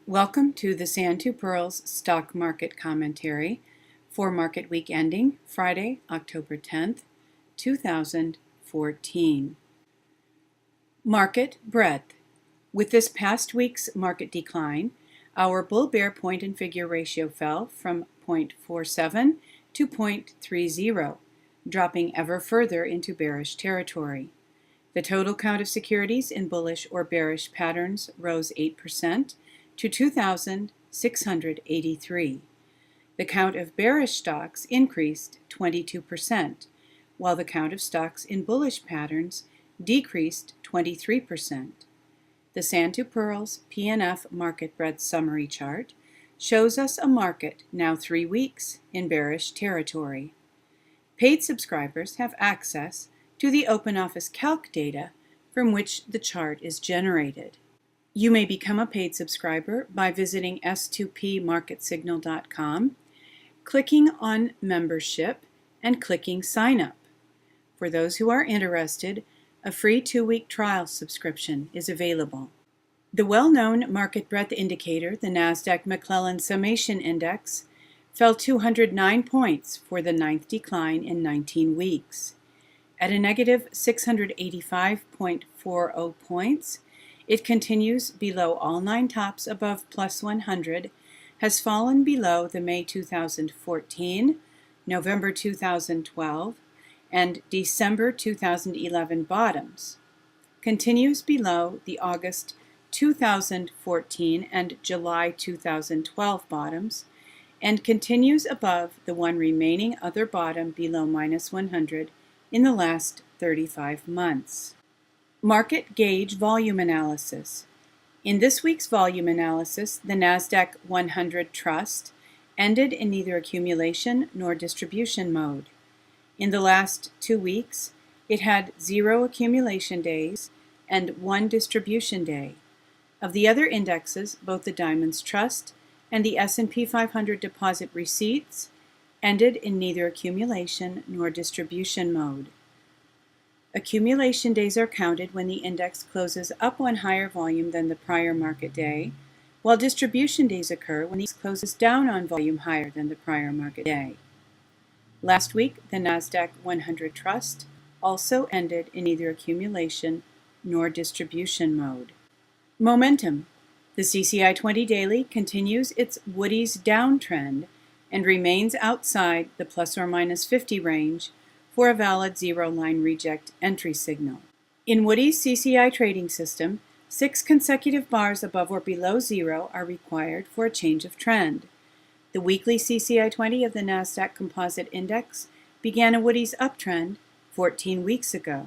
Welcome to the Pirls Stock Market Commentary for market week ending Friday, October 10th, 2014. Market breadth. With this past week's market decline, our bull-bear point and figure ratio fell from 0.47 to 0.30, dropping ever further into bearish territory. The total count of securities in bullish or bearish patterns rose 8%, to 2,683. The count of bearish stocks increased 22%, while the count of stocks in bullish patterns decreased 23%. The Pirls PNF Market Breadth Summary Chart shows us a market now 3 weeks in bearish territory. Paid subscribers have access to the Open Office Calc data from which the chart is generated. You may become a paid subscriber by visiting s2pmarketsignal.com, clicking on Membership, and clicking Sign Up. For those who are interested, a free 2-week trial subscription is available. The well-known market breadth indicator, the NASDAQ McClellan Summation Index, fell 209 points for the 9th decline in 19 weeks. At a negative 685.40 points, it continues below all 9 tops above plus 100, has fallen below the May 2014, November 2012, and December 2011 bottoms, continues below the August 2014 and July 2012 bottoms, and continues above the one remaining other bottom below minus 100 in the last 35 months. Market Gauge Volume Analysis. In this week's volume analysis, the NASDAQ 100 Trust ended in neither accumulation nor distribution mode. In the last 2 weeks, it had 0 accumulation days and 1 distribution day. Of the other indexes, both the Diamonds Trust and the S&P 500 Deposit Receipts ended in neither accumulation nor distribution mode. Accumulation days are counted when the index closes up on higher volume than the prior market day, while distribution days occur when it closes down on volume higher than the prior market day. Last week, the NASDAQ 100 Trust also ended in neither accumulation nor distribution mode. Momentum. The CCI 20 Daily continues its Woody's downtrend and remains outside the plus or minus 50 range for a valid zero-line reject entry signal. In Woody's CCI trading system, 6 consecutive bars above or below 0 are required for a change of trend. The weekly CCI 20 of the NASDAQ Composite Index began a Woody's uptrend 14 weeks ago,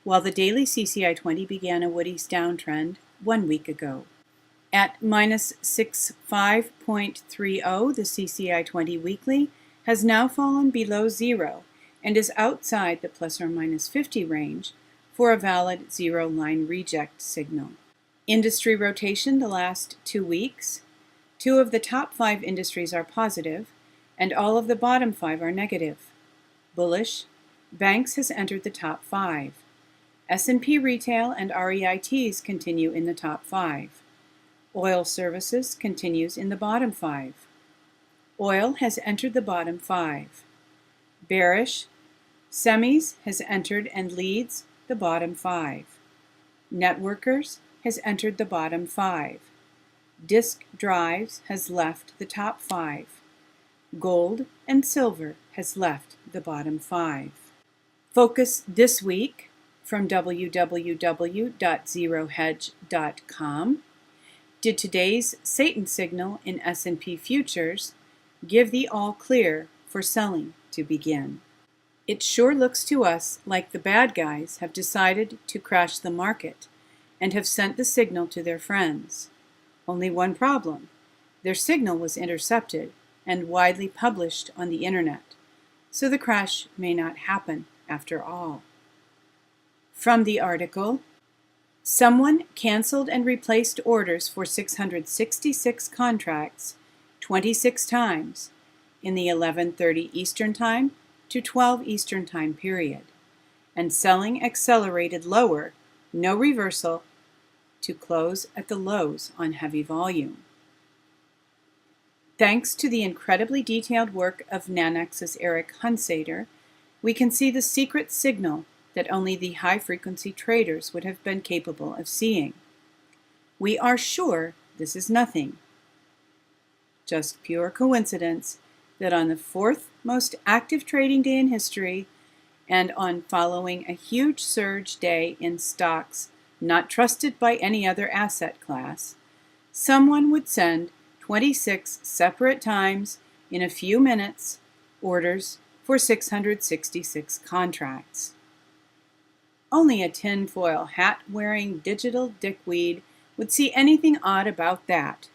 while the daily CCI 20 began a Woody's downtrend 1 week ago. At minus 65.30, the CCI 20 weekly has now fallen below 0 and is outside the plus or minus 50 range for a valid zero-line reject signal. Industry rotation the last 2 weeks. 2 of the top 5 industries are positive, and all of the bottom 5 are negative. Bullish, banks has entered the top 5. S&P retail and REITs continue in the top 5. Oil services continues in the bottom 5. Oil has entered the bottom 5. Bearish, semis has entered and leads the bottom 5. Networkers has entered the bottom 5. Disk drives has left the top 5. Gold and silver has left the bottom 5. Focus this week from www.zerohedge.com. Did today's Satan signal in S&P futures give the all clear for selling to begin? It sure looks to us like the bad guys have decided to crash the market and have sent the signal to their friends. Only one problem: their signal was intercepted and widely published on the internet, so the crash may not happen after all. From the article, someone canceled and replaced orders for 666 contracts 26 times in the 11:30 Eastern Time to 12 Eastern Time period, and selling accelerated lower, no reversal, to close at the lows on heavy volume. Thanks to the incredibly detailed work of Nanex's Eric Hunsader, we can see the secret signal that only the high-frequency traders would have been capable of seeing. We are sure this is nothing, just pure coincidence, that on the fourth most active trading day in history, and on following a huge surge day in stocks not trusted by any other asset class, someone would send 26 separate times in a few minutes orders for 666 contracts. Only a tinfoil hat-wearing digital dickweed would see anything odd about that.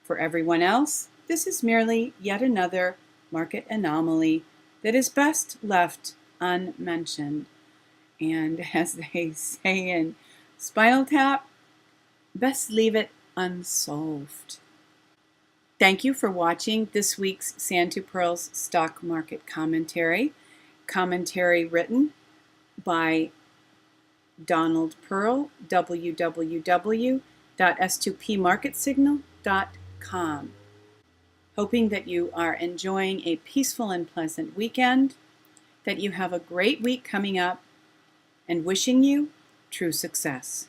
For everyone else, this is merely yet another market anomaly that is best left unmentioned. And as they say in Spinal Tap, best leave it unsolved. Thank you for watching this week's Sand to Pearls Stock Market Commentary. Commentary written by Donald Pearl, www.s2pmarketsignal.com. Hoping that you are enjoying a peaceful and pleasant weekend, that you have a great week coming up, and wishing you true success.